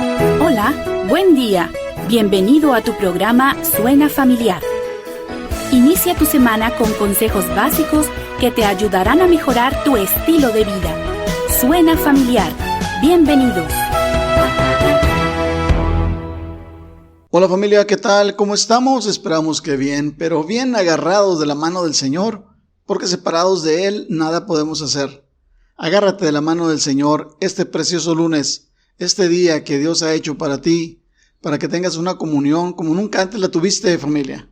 Hola, buen día. Bienvenido a tu programa Suena Familiar. Inicia tu semana con consejos básicos que te ayudarán a mejorar tu estilo de vida. Suena Familiar. Bienvenidos. Hola familia, ¿qué tal? ¿Cómo estamos? Esperamos que bien, pero bien agarrados de la mano del Señor, porque separados de Él nada podemos hacer. Agárrate de la mano del Señor este precioso lunes, este día que Dios ha hecho para ti, para que tengas una comunión como nunca antes la tuviste, familia.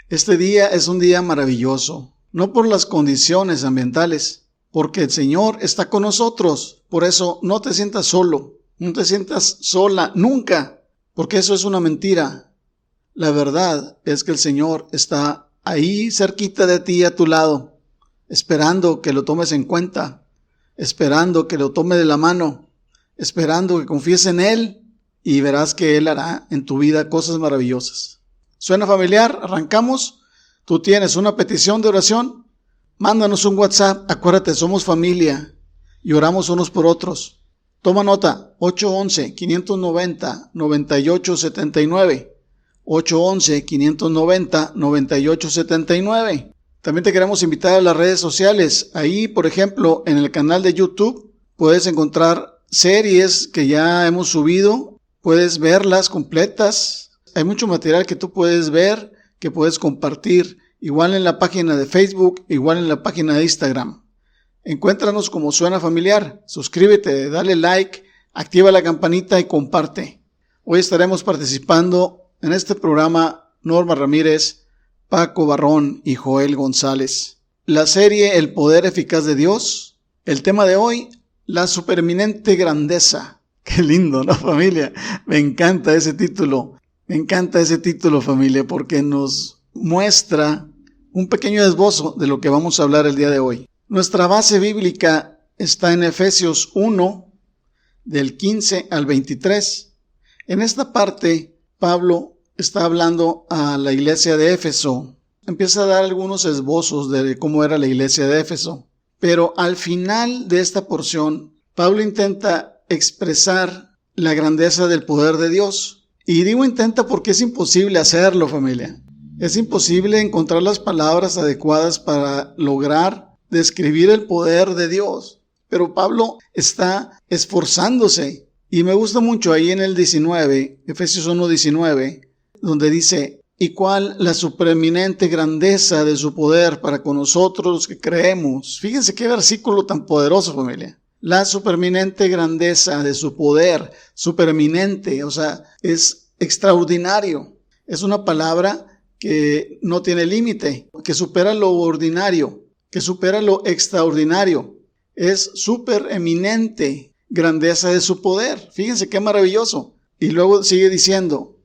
Este día es un día maravilloso, no por las condiciones ambientales, porque el Señor está con nosotros. Por eso no te sientas solo, no te sientas sola, nunca. Porque eso es una mentira. La verdad es que el Señor está ahí cerquita de ti, a tu lado, esperando que lo tomes en cuenta, esperando que lo tome de la mano, esperando que confíes en Él y verás que Él hará en tu vida cosas maravillosas. ¿Suena familiar? ¿Arrancamos? ¿Tú tienes una petición de oración? Mándanos un WhatsApp. Acuérdate, somos familia y oramos unos por otros. Toma nota, 811-590-9879, 811-590-9879. También te queremos invitar a las redes sociales. Ahí, por ejemplo, en el canal de YouTube, puedes encontrar series que ya hemos subido, puedes verlas completas. Hay mucho material que tú puedes ver, que puedes compartir, igual en la página de Facebook, igual en la página de Instagram. Encuéntranos como Suena Familiar, suscríbete, dale like, activa la campanita y comparte. Hoy estaremos participando en este programa Norma Ramírez, Paco Barrón y Joel González. La serie El Poder Eficaz de Dios. El tema de hoy, la supereminente grandeza. Qué lindo, ¿no, familia? Me encanta ese título, familia, porque nos muestra un pequeño esbozo de lo que vamos a hablar el día de hoy. Nuestra base bíblica está en Efesios 1, del 15 al 23. En esta parte, Pablo está hablando a la iglesia de Éfeso. Empieza a dar algunos esbozos de cómo era la iglesia de Éfeso. Pero al final de esta porción, Pablo intenta expresar la grandeza del poder de Dios. Y digo intenta porque es imposible hacerlo, familia. Es imposible encontrar las palabras adecuadas para lograr describir el poder de Dios. Pero Pablo está esforzándose. Y me gusta mucho ahí en el 19, Efesios 1:19, donde dice: ¿y cuál la supereminente grandeza de su poder para con nosotros los que creemos? Fíjense qué versículo tan poderoso, familia. La supereminente grandeza de su poder, supereminente, o sea, es extraordinario. Es una palabra que no tiene límite, que supera lo ordinario, que supera lo extraordinario. Es supereminente grandeza de su poder. Fíjense qué maravilloso. Y luego sigue diciendo,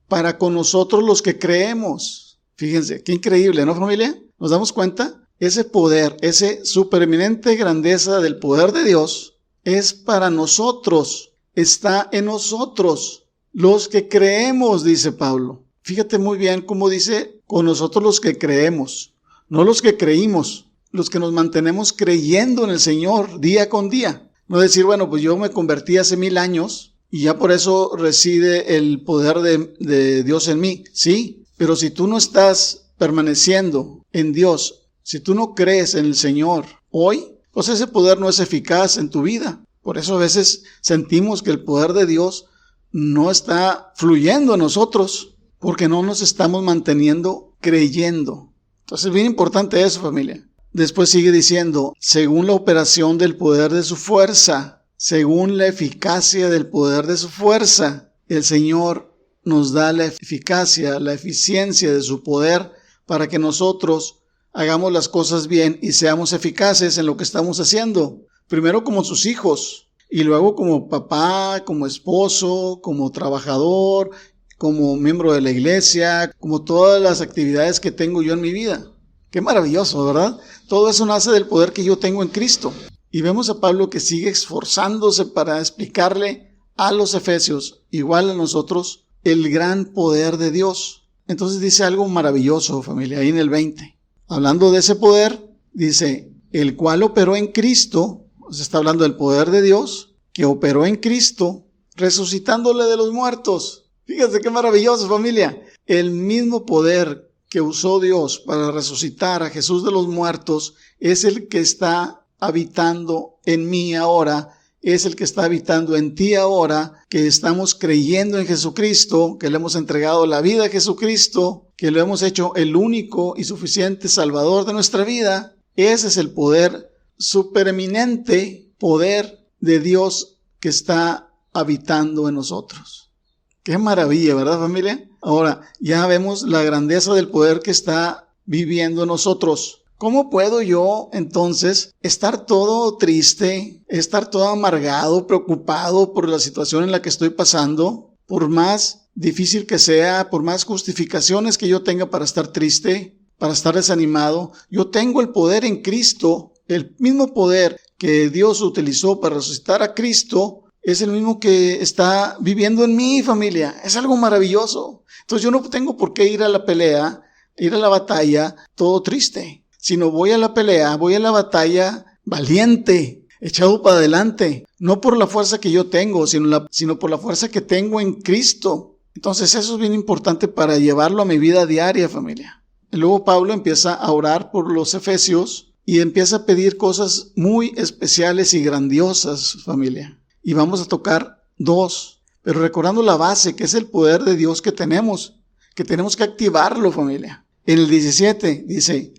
para con nosotros los que creemos. Fíjense, qué increíble, ¿no, familia? ¿Nos damos cuenta? Ese poder, ese supereminente grandeza del poder de Dios es para nosotros, está en nosotros, los que creemos, dice Pablo. Fíjate muy bien cómo dice, con nosotros los que creemos, no los que creímos. Los que nos mantenemos creyendo en el Señor día con día. No decir, bueno, pues yo me convertí hace 1000 años y ya por eso reside el poder de Dios en mí. Sí, pero si tú no estás permaneciendo en Dios, si tú no crees en el Señor hoy, pues ese poder no es eficaz en tu vida. Por eso a veces sentimos que el poder de Dios no está fluyendo en nosotros, porque no nos estamos manteniendo creyendo. Entonces es bien importante eso, familia. Después sigue diciendo, según la operación del poder de su fuerza, según la eficacia del poder de su fuerza, el Señor nos da la eficacia, la eficiencia de su poder para que nosotros hagamos las cosas bien y seamos eficaces en lo que estamos haciendo. Primero como sus hijos y luego como papá, como esposo, como trabajador, como miembro de la iglesia, como todas las actividades que tengo yo en mi vida. Qué maravilloso, ¿verdad? Todo eso nace del poder que yo tengo en Cristo. Y vemos a Pablo que sigue esforzándose para explicarle a los efesios, igual a nosotros, el gran poder de Dios. Entonces dice algo maravilloso, familia, ahí en el 20. Hablando de ese poder, dice, el cual operó en Cristo, se está hablando del poder de Dios, que operó en Cristo resucitándole de los muertos. Fíjense qué maravilloso, familia. El mismo poder que usó Dios para resucitar a Jesús de los muertos es el que está habitando en mí ahora, es el que está habitando en ti ahora, que estamos creyendo en Jesucristo, que le hemos entregado la vida a Jesucristo, que lo hemos hecho el único y suficiente Salvador de nuestra vida. Ese es el poder supereminente, poder de Dios que está habitando en nosotros. Qué maravilla, ¿verdad, familia? Ahora, ya vemos la grandeza del poder que está viviendo en nosotros. ¿Cómo puedo yo, entonces, estar todo triste, estar todo amargado, preocupado por la situación en la que estoy pasando? Por más difícil que sea, por más justificaciones que yo tenga para estar triste, para estar desanimado, yo tengo el poder en Cristo, el mismo poder que Dios utilizó para resucitar a Cristo, es el mismo que está viviendo en mí, familia. Es algo maravilloso. Entonces yo no tengo por qué ir a la pelea, ir a la batalla todo triste, sino voy a la pelea, voy a la batalla valiente, echado para adelante, no por la fuerza que yo tengo, sino por la fuerza que tengo en Cristo. Entonces eso es bien importante para llevarlo a mi vida diaria, familia. Y luego Pablo empieza a orar por los efesios y empieza a pedir cosas muy especiales y grandiosas, familia. Y vamos a tocar dos, pero recordando la base, que es el poder de Dios que tenemos que activarlo, familia. En el 17 dice,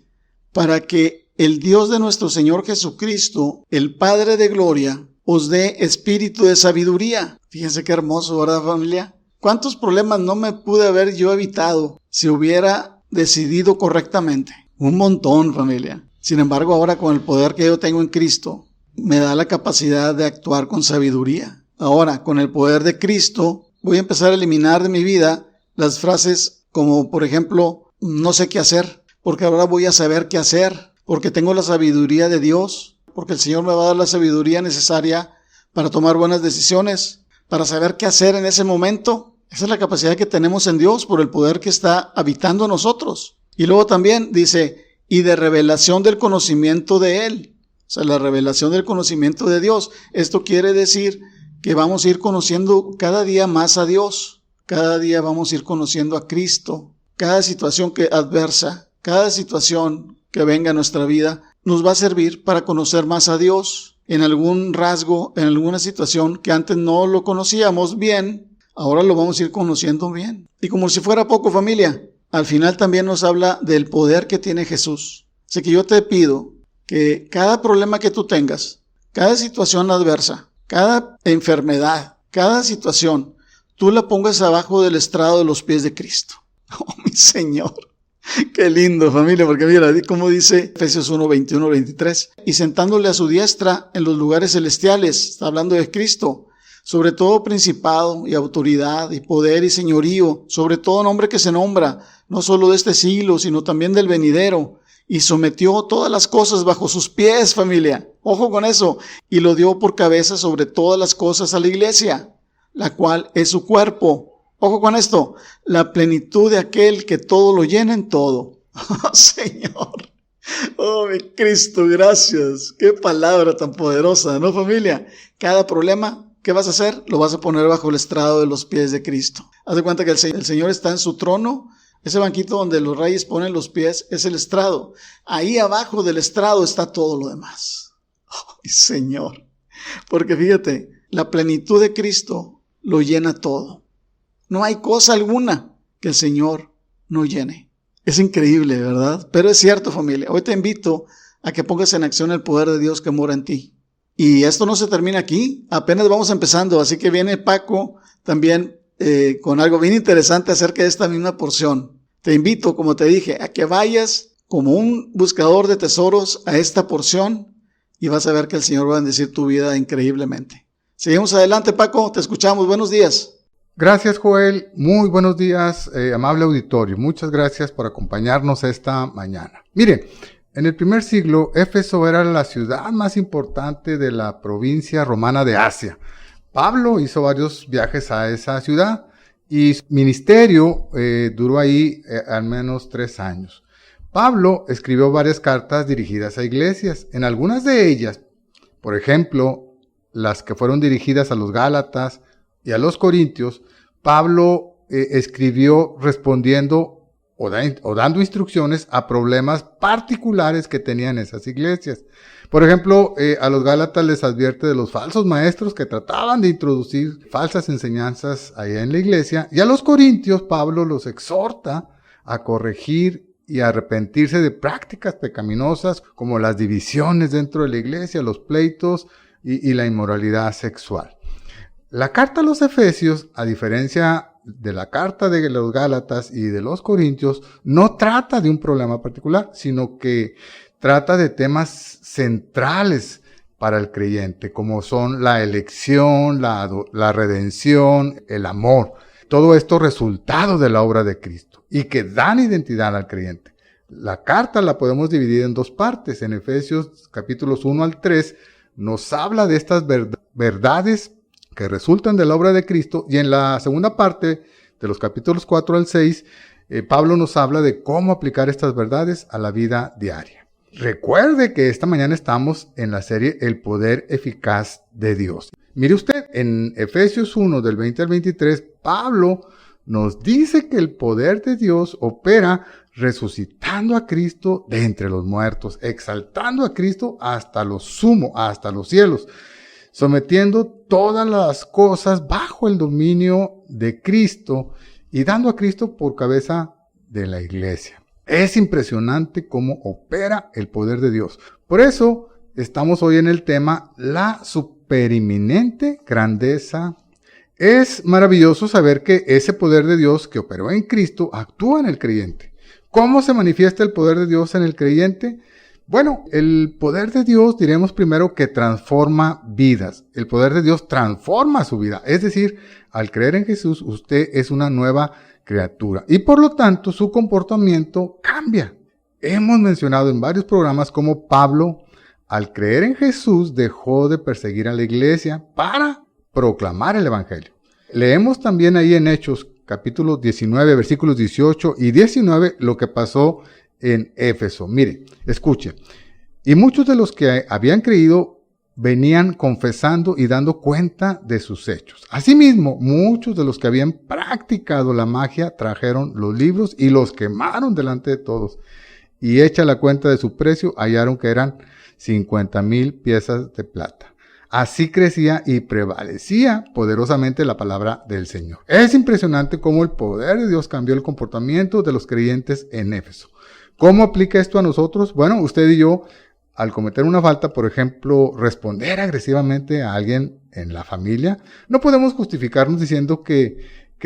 para que el Dios de nuestro Señor Jesucristo, el Padre de gloria, os dé espíritu de sabiduría. Fíjense qué hermoso, ¿verdad, familia? ¿Cuántos problemas no me pude haber yo evitado si hubiera decidido correctamente? Un montón, familia. Sin embargo, ahora con el poder que yo tengo en Cristo, me da la capacidad de actuar con sabiduría. Ahora, con el poder de Cristo, voy a empezar a eliminar de mi vida las frases como, por ejemplo, no sé qué hacer, porque ahora voy a saber qué hacer, porque tengo la sabiduría de Dios, porque el Señor me va a dar la sabiduría necesaria para tomar buenas decisiones, para saber qué hacer en ese momento. Esa es la capacidad que tenemos en Dios por el poder que está habitando en nosotros. Y luego también dice, y de revelación del conocimiento de Él. O sea, la revelación del conocimiento de Dios. Esto quiere decir que vamos a ir conociendo cada día más a Dios. Cada día vamos a ir conociendo a Cristo. Cada situación adversa, cada situación que venga a nuestra vida, nos va a servir para conocer más a Dios. En algún rasgo, en alguna situación que antes no lo conocíamos bien, ahora lo vamos a ir conociendo bien. Y como si fuera poco, familia, al final también nos habla del poder que tiene Jesús. Así que yo te pido que cada problema que tú tengas, cada situación adversa, cada enfermedad, cada situación, tú la pongas abajo del estrado de los pies de Cristo. Oh, mi Señor. Qué lindo, familia, porque mira, como dice Efesios 1, 21, 23, y sentándole a su diestra en los lugares celestiales, está hablando de Cristo, sobre todo principado y autoridad y poder y señorío, sobre todo nombre que se nombra, no solo de este siglo, sino también del venidero, y sometió todas las cosas bajo sus pies, familia. Ojo con eso. Y lo dio por cabeza sobre todas las cosas a la iglesia, la cual es su cuerpo. Ojo con esto. La plenitud de aquel que todo lo llena en todo. Oh, Señor. Oh, mi Cristo, gracias. Qué palabra tan poderosa, ¿no, familia? Cada problema, ¿qué vas a hacer? Lo vas a poner bajo el estrado de los pies de Cristo. Haz de cuenta que el Señor está en su trono. Ese banquito donde los reyes ponen los pies es el estrado. Ahí abajo del estrado está todo lo demás. Oh, Señor. Porque fíjate, la plenitud de Cristo lo llena todo. No hay cosa alguna que el Señor no llene. Es increíble, ¿verdad? Pero es cierto, familia. Hoy te invito a que pongas en acción el poder de Dios que mora en ti. Y esto no se termina aquí. Apenas vamos empezando. Así que viene Paco también con algo bien interesante acerca de esta misma porción. Te invito, como te dije, a que vayas como un buscador de tesoros a esta porción y vas a ver que el Señor va a bendecir tu vida increíblemente. Seguimos adelante, Paco, te escuchamos. Buenos días. Gracias, Joel. Muy buenos días, amable auditorio. Muchas gracias por acompañarnos esta mañana. Mire, en el primer siglo, Éfeso era la ciudad más importante de la provincia romana de Asia. Pablo hizo varios viajes a esa ciudad y su ministerio duró ahí al menos 3 años. Pablo escribió varias cartas dirigidas a iglesias. En algunas de ellas, por ejemplo, las que fueron dirigidas a los Gálatas y a los Corintios, Pablo escribió respondiendo o dando instrucciones a problemas particulares que tenían esas iglesias. Por ejemplo, a los Gálatas les advierte de los falsos maestros que trataban de introducir falsas enseñanzas allá en la iglesia, y a los Corintios Pablo los exhorta a corregir y a arrepentirse de prácticas pecaminosas como las divisiones dentro de la iglesia, los pleitos y la inmoralidad sexual. La carta a los Efesios, a diferencia de la carta de los Gálatas y de los Corintios, no trata de un problema particular, sino que trata de temas centrales para el creyente, como son la elección, la redención, el amor. Todo esto resultado de la obra de Cristo y que dan identidad al creyente. La carta la podemos dividir en dos partes. En Efesios capítulos 1 al 3 nos habla de estas verdades que resultan de la obra de Cristo, y en la segunda parte de los capítulos 4 al 6, Pablo nos habla de cómo aplicar estas verdades a la vida diaria. Recuerde que esta mañana estamos en la serie El Poder Eficaz de Dios. Mire usted, en Efesios 1 del 20 al 23, Pablo nos dice que el poder de Dios opera resucitando a Cristo de entre los muertos, exaltando a Cristo hasta lo sumo, hasta los cielos, sometiendo todas las cosas bajo el dominio de Cristo y dando a Cristo por cabeza de la iglesia. Es impresionante cómo opera el poder de Dios. Por eso estamos hoy en el tema la supereminente grandeza. Es maravilloso saber que ese poder de Dios que operó en Cristo actúa en el creyente. ¿Cómo se manifiesta el poder de Dios en el creyente? Bueno, el poder de Dios, diremos primero que transforma vidas. El poder de Dios transforma su vida. Es decir, al creer en Jesús, usted es una nueva criatura. Y por lo tanto, su comportamiento cambia. Hemos mencionado en varios programas cómo Pablo, al creer en Jesús, dejó de perseguir a la iglesia para proclamar el evangelio. Leemos también ahí en Hechos, capítulo 19, versículos 18 y 19, lo que pasó en Éfeso. Mire, escuche. Y muchos de los que habían creído venían confesando y dando cuenta de sus hechos. Asimismo, muchos de los que habían practicado la magia trajeron los libros y los quemaron delante de todos. Y hecha la cuenta de su precio, hallaron que eran 50,000 piezas de plata. Así crecía y prevalecía poderosamente la palabra del Señor. Es impresionante cómo el poder de Dios cambió el comportamiento de los creyentes en Éfeso. ¿Cómo aplica esto a nosotros? Bueno, usted y yo, al cometer una falta, por ejemplo, responder agresivamente a alguien en la familia, no podemos justificarnos diciendo que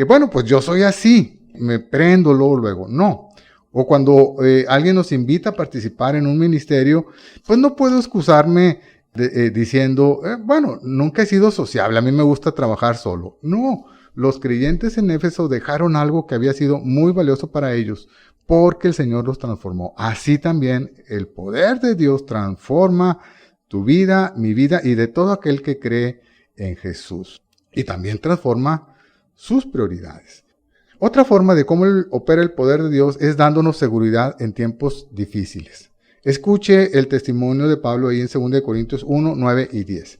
bueno, pues yo soy así, me prendo luego. No. O cuando alguien nos invita a participar en un ministerio, pues no puedo excusarme diciendo, bueno, nunca he sido sociable, a mí me gusta trabajar solo. No, los creyentes en Éfeso dejaron algo que había sido muy valioso para ellos, porque el Señor los transformó. Así también el poder de Dios transforma tu vida, mi vida y de todo aquel que cree en Jesús. Y también transforma sus prioridades. Otra forma de cómo opera el poder de Dios es dándonos seguridad en tiempos difíciles. Escuche el testimonio de Pablo ahí en 2 Corintios 1, 9 y 10.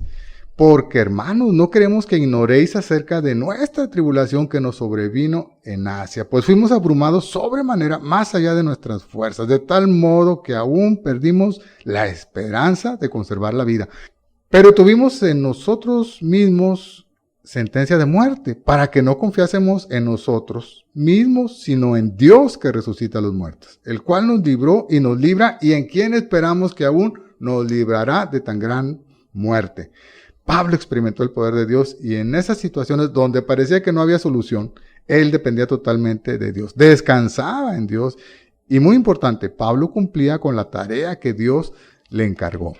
Porque, hermanos, no queremos que ignoréis acerca de nuestra tribulación que nos sobrevino en Asia, pues fuimos abrumados sobremanera más allá de nuestras fuerzas, de tal modo que aún perdimos la esperanza de conservar la vida. Pero tuvimos en nosotros mismos sentencia de muerte, para que no confiásemos en nosotros mismos, sino en Dios que resucita a los muertos, el cual nos libró y nos libra, y en quien esperamos que aún nos librará de tan gran muerte. Pablo experimentó el poder de Dios, y en esas situaciones donde parecía que no había solución, él dependía totalmente de Dios, descansaba en Dios, y muy importante, Pablo cumplía con la tarea que Dios le encargó.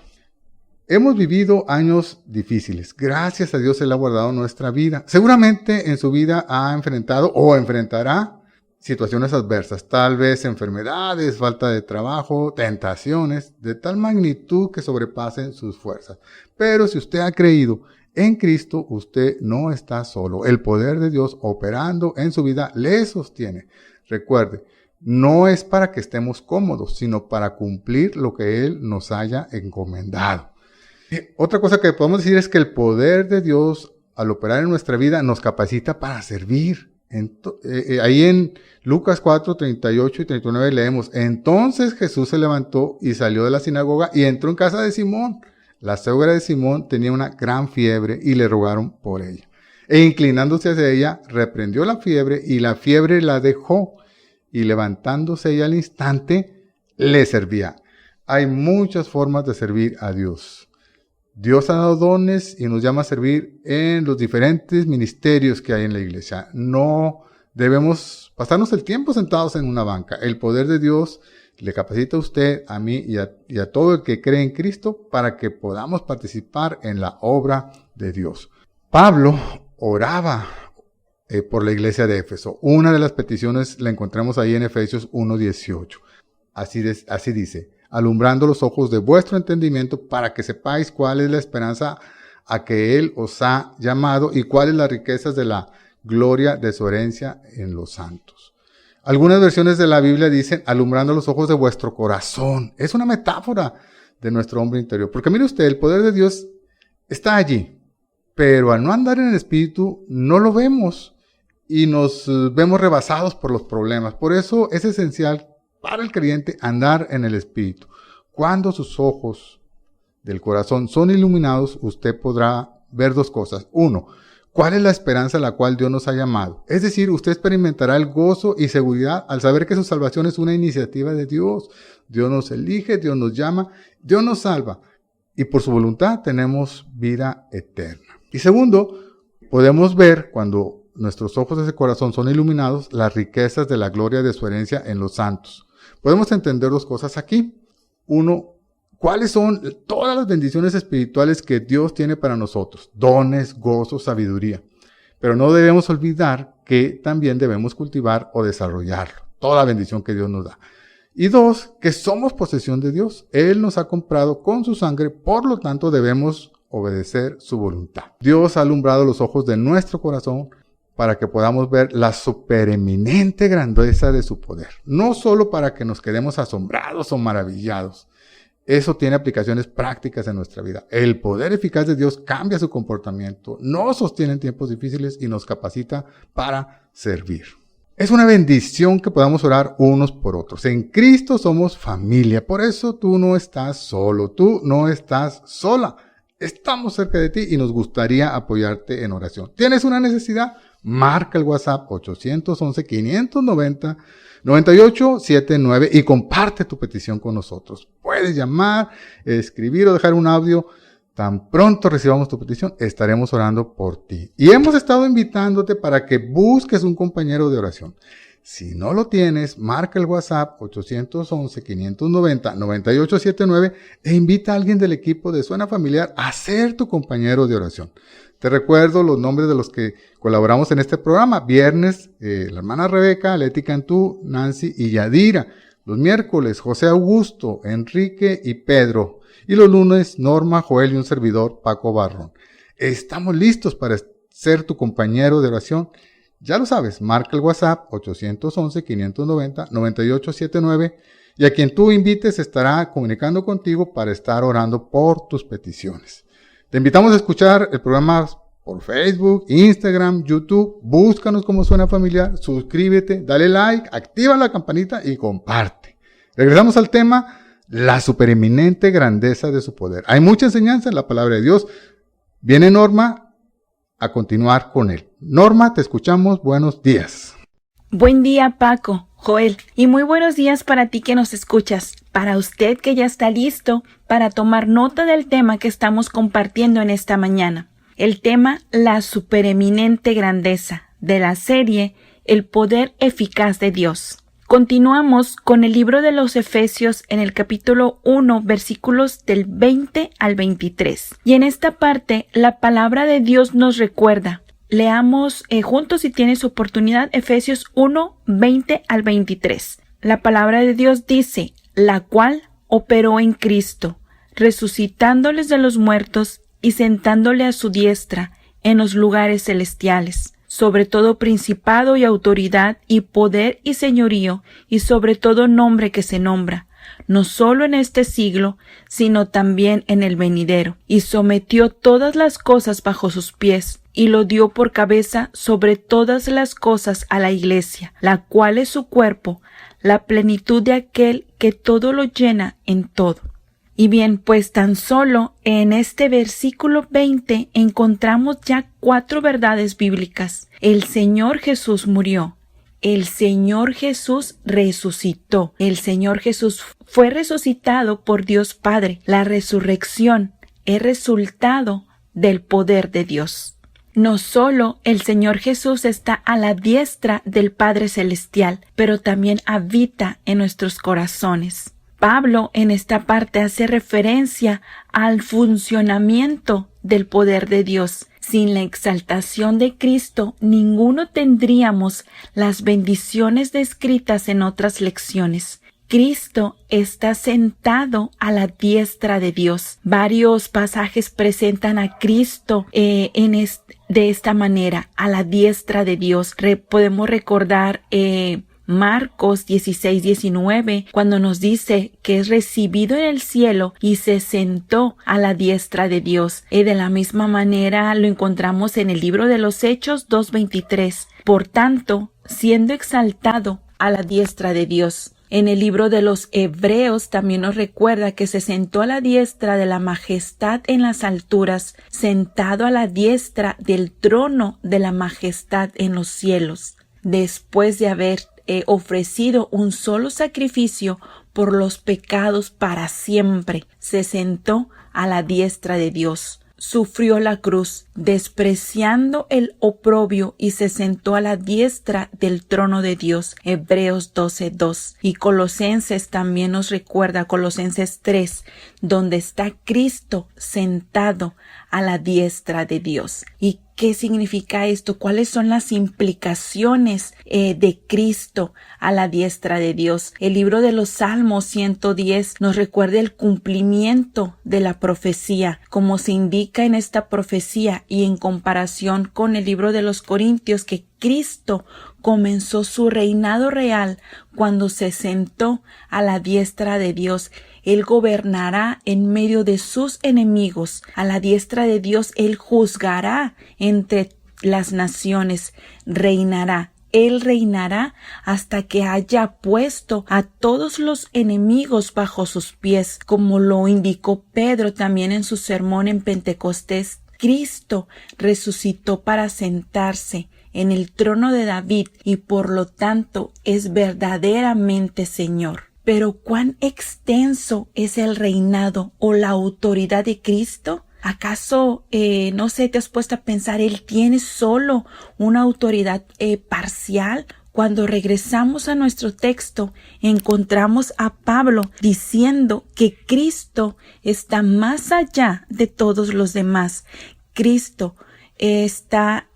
Hemos vivido años difíciles. Gracias a Dios Él ha guardado nuestra vida. Seguramente en su vida ha enfrentado o enfrentará situaciones adversas, tal vez enfermedades, falta de trabajo, tentaciones de tal magnitud que sobrepasen sus fuerzas. Pero si usted ha creído en Cristo, usted no está solo. El poder de Dios operando en su vida le sostiene. Recuerde, no es para que estemos cómodos, sino para cumplir lo que Él nos haya encomendado. Otra cosa que podemos decir es que el poder de Dios al operar en nuestra vida, nos capacita para servir. Ahí en Lucas 4, 38 y 39 leemos: entonces Jesús se levantó y salió de la sinagoga y entró en casa de Simón. La suegra de Simón tenía una gran fiebre y le rogaron por ella. E inclinándose hacia ella, reprendió la fiebre y la fiebre la dejó. Y levantándose ella al instante, le servía. Hay muchas formas de servir a Dios. Dios ha dado dones y nos llama a servir en los diferentes ministerios que hay en la iglesia. No debemos pasarnos el tiempo sentados en una banca. El poder de Dios le capacita a usted, a mí y a todo el que cree en Cristo para que podamos participar en la obra de Dios. Pablo oraba por la iglesia de Éfeso. Una de las peticiones la encontramos ahí en Efesios 1:18. Así dice: alumbrando los ojos de vuestro entendimiento para que sepáis cuál es la esperanza a que Él os ha llamado y cuáles las riquezas de la gloria de su herencia en los santos. Algunas versiones de la Biblia dicen alumbrando los ojos de vuestro corazón. Es una metáfora de nuestro hombre interior. Porque mire usted, el poder de Dios está allí, pero al no andar en el Espíritu no lo vemos y nos vemos rebasados por los problemas. Por eso es esencial para el creyente andar en el Espíritu. Cuando sus ojos del corazón son iluminados, usted podrá ver dos cosas. Uno, ¿cuál es la esperanza a la cual Dios nos ha llamado? Es decir, usted experimentará el gozo y seguridad al saber que su salvación es una iniciativa de Dios. Dios nos elige, Dios nos llama, Dios nos salva. Y por su voluntad tenemos vida eterna. Y segundo, podemos ver cuando nuestros ojos de ese corazón son iluminados las riquezas de la gloria de su herencia en los santos. Podemos entender dos cosas aquí. Uno, ¿cuáles son todas las bendiciones espirituales que Dios tiene para nosotros? Dones, gozo, sabiduría. Pero no debemos olvidar que también debemos cultivar o desarrollarlo. Toda bendición que Dios nos da. Y dos, que somos posesión de Dios. Él nos ha comprado con su sangre, por lo tanto debemos obedecer su voluntad. Dios ha alumbrado los ojos de nuestro corazón para que podamos ver la supereminente grandeza de su poder. No solo para que nos quedemos asombrados o maravillados. Eso tiene aplicaciones prácticas en nuestra vida. El poder eficaz de Dios cambia su comportamiento, nos sostiene en tiempos difíciles y nos capacita para servir. Es una bendición que podamos orar unos por otros. En Cristo somos familia. Por eso tú no estás solo, tú no estás sola. Estamos cerca de ti y nos gustaría apoyarte en oración. ¿Tienes una necesidad? Marca el WhatsApp 811-590-9879 y comparte tu petición con nosotros. Puedes llamar, escribir o dejar un audio. Tan pronto recibamos tu petición, estaremos orando por ti. Y hemos estado invitándote para que busques un compañero de oración. Si no lo tienes, marca el WhatsApp 811-590-9879 e invita a alguien del equipo de Suena Familiar a ser tu compañero de oración. Te recuerdo los nombres de los que colaboramos en este programa. Viernes, la hermana Rebeca, Leti Cantú, Nancy y Yadira. Los miércoles, José Augusto, Enrique y Pedro. Y los lunes, Norma, Joel y un servidor, Paco Barrón. Estamos listos para ser tu compañero de oración. Ya lo sabes, marca el WhatsApp 811-590-9879 y a quien tú invites estará comunicando contigo para estar orando por tus peticiones. Te invitamos a escuchar el programa por Facebook, Instagram, YouTube. Búscanos como Suena Familiar, suscríbete, dale like, activa la campanita y comparte. Regresamos al tema, la supereminente grandeza de su poder. Hay mucha enseñanza en la palabra de Dios. Viene Norma a continuar con él. Norma, te escuchamos. Buenos días. Buen día, Paco, Joel, y muy buenos días para ti que nos escuchas, para usted que ya está listo para tomar nota del tema que estamos compartiendo en esta mañana. El tema, la supereminente grandeza, de la serie El poder eficaz de Dios. Continuamos con el libro de los Efesios en el capítulo 1, versículos del 20 al 23. Y en esta parte, la palabra de Dios nos recuerda. Leamos juntos si tienes oportunidad Efesios 1, 20 al 23. La palabra de Dios dice, la cual operó en Cristo, resucitándoles de los muertos y sentándole a su diestra en los lugares celestiales, sobre todo principado y autoridad y poder y señorío y sobre todo nombre que se nombra, no solo en este siglo, sino también en el venidero, y sometió todas las cosas bajo sus pies, y lo dio por cabeza sobre todas las cosas a la Iglesia, la cual es su cuerpo, la plenitud de aquel que todo lo llena en todo. Y bien, pues tan solo en este versículo 20 encontramos ya 4 verdades bíblicas. El Señor Jesús murió. El Señor Jesús resucitó. El Señor Jesús fue resucitado por Dios Padre. La resurrección es resultado del poder de Dios. No solo el Señor Jesús está a la diestra del Padre Celestial, pero también habita en nuestros corazones. Pablo en esta parte hace referencia al funcionamiento del poder de Dios. Sin la exaltación de Cristo, ninguno tendríamos las bendiciones descritas en otras lecciones. Cristo está sentado a la diestra de Dios. Varios pasajes presentan a Cristo de esta manera, a la diestra de Dios. Podemos recordar Marcos 16:19, cuando nos dice que es recibido en el cielo y se sentó a la diestra de Dios. De la misma manera lo encontramos en el libro de los Hechos 2:23. Por tanto, siendo exaltado a la diestra de Dios. En el libro de los Hebreos también nos recuerda que se sentó a la diestra de la majestad en las alturas, sentado a la diestra del trono de la majestad en los cielos, después de haber ofrecido un solo sacrificio por los pecados para siempre. Se sentó a la diestra de Dios. Sufrió la cruz, despreciando el oprobio, y se sentó a la diestra del trono de Dios. Hebreos 12:2. Y Colosenses también nos recuerda, Colosenses 3, donde está Cristo sentado a la diestra de Dios. ¿Y qué significa esto? ¿Cuáles son las implicaciones de Cristo a la diestra de Dios? El libro de los Salmos 110 nos recuerda el cumplimiento de la profecía, como se indica en esta profecía y en comparación con el libro de los Corintios, que Cristo comenzó su reinado real cuando se sentó a la diestra de Dios. Él gobernará en medio de sus enemigos. A la diestra de Dios Él juzgará entre las naciones. Reinará. Él reinará hasta que haya puesto a todos los enemigos bajo sus pies, como lo indicó Pedro también en su sermón en Pentecostés. Cristo resucitó para sentarse en el trono de David y por lo tanto es verdaderamente Señor. Pero ¿cuán extenso es el reinado o la autoridad de Cristo? ¿Acaso, no sé, te has puesto a pensar, Él tiene solo una autoridad parcial? Cuando regresamos a nuestro texto, encontramos a Pablo diciendo que Cristo está más allá de todos los demás. Cristo está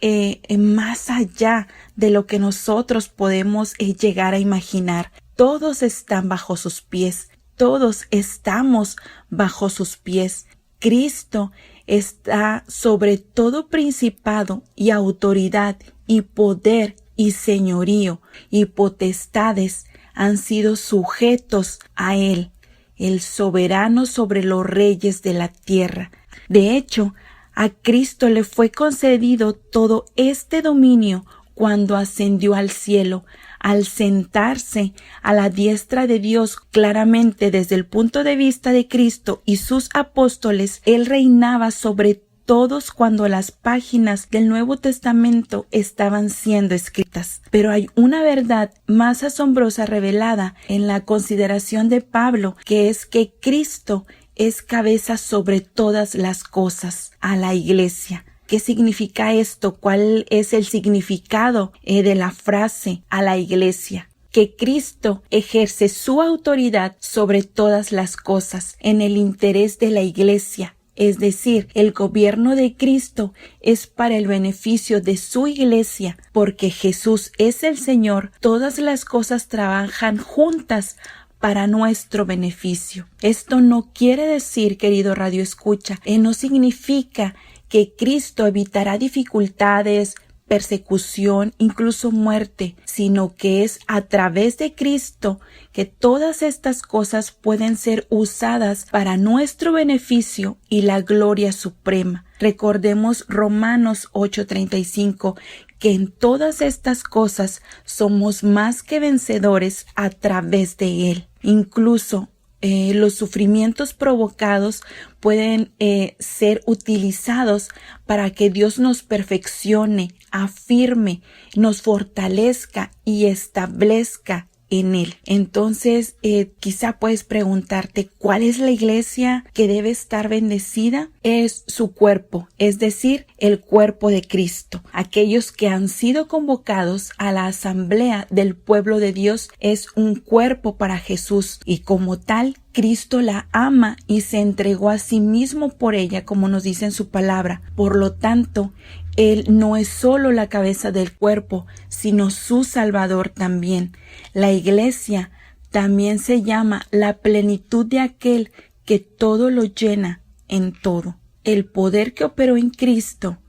más allá de lo que nosotros podemos llegar a imaginar. Todos están bajo sus pies. Todos estamos bajo sus pies. Cristo está sobre todo principado y autoridad y poder y señorío y potestades han sido sujetos a Él, el soberano sobre los reyes de la tierra. De hecho, a Cristo le fue concedido todo este dominio cuando ascendió al cielo, al sentarse a la diestra de Dios. Claramente desde el punto de vista de Cristo y sus apóstoles, Él reinaba sobre todos cuando las páginas del Nuevo Testamento estaban siendo escritas. Pero hay una verdad más asombrosa revelada en la consideración de Pablo, que es que Cristo es cabeza sobre todas las cosas, a la iglesia. ¿Qué significa esto? ¿Cuál es el significado de la frase a la iglesia? Que Cristo ejerce su autoridad sobre todas las cosas en el interés de la iglesia. Es decir, el gobierno de Cristo es para el beneficio de su iglesia, porque Jesús es el Señor. Todas las cosas trabajan juntas para nuestro beneficio. Esto no quiere decir, querido Radio Escucha, no significa que Cristo evitará dificultades, persecución, incluso muerte, sino que es a través de Cristo que todas estas cosas pueden ser usadas para nuestro beneficio y la gloria suprema. Recordemos Romanos 8:35, que en todas estas cosas somos más que vencedores a través de Él. Incluso los sufrimientos provocados pueden ser utilizados para que Dios nos perfeccione, afirme, nos fortalezca y establezca en Él. Entonces, quizá puedes preguntarte, ¿cuál es la iglesia que debe estar bendecida? Es su cuerpo, es decir, el cuerpo de Cristo. Aquellos que han sido convocados a la asamblea del pueblo de Dios es un cuerpo para Jesús, y como tal, Cristo la ama y se entregó a sí mismo por ella, como nos dice en su palabra. Por lo tanto, Él no es solo la cabeza del cuerpo, sino su Salvador también. La iglesia también se llama la plenitud de aquel que todo lo llena en todo. El poder que operó en Cristo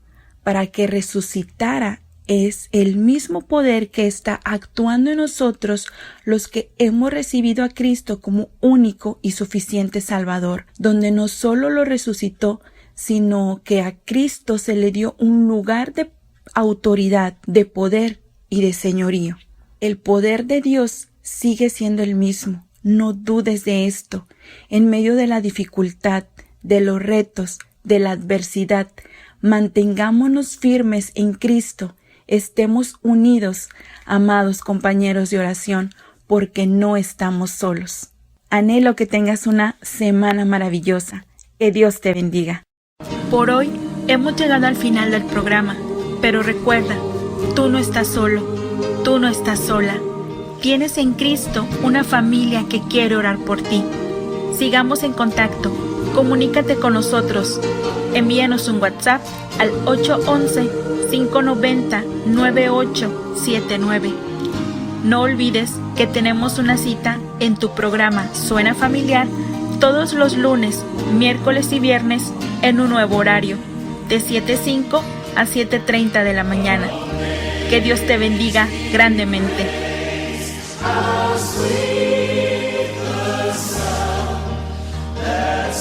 para que resucitara es el mismo poder que está actuando en nosotros, los que hemos recibido a Cristo como único y suficiente Salvador, donde no solo lo resucitó, sino que a Cristo se le dio un lugar de autoridad, de poder y de señorío. El poder de Dios sigue siendo el mismo, no dudes de esto. En medio de la dificultad, de los retos, de la adversidad, mantengámonos firmes en Cristo, estemos unidos, amados compañeros de oración, porque no estamos solos. Anhelo que tengas una semana maravillosa. Que Dios te bendiga. Por hoy hemos llegado al final del programa, pero recuerda, tú no estás solo, tú no estás sola. Tienes en Cristo una familia que quiere orar por ti. Sigamos en contacto, comunícate con nosotros, envíanos un WhatsApp al 811-590-9879. No olvides que tenemos una cita en tu programa Suena Familiar todos los lunes, miércoles y viernes en un nuevo horario, de 7:05 a 7:30 de la mañana. Que Dios te bendiga grandemente. How sweet the sound that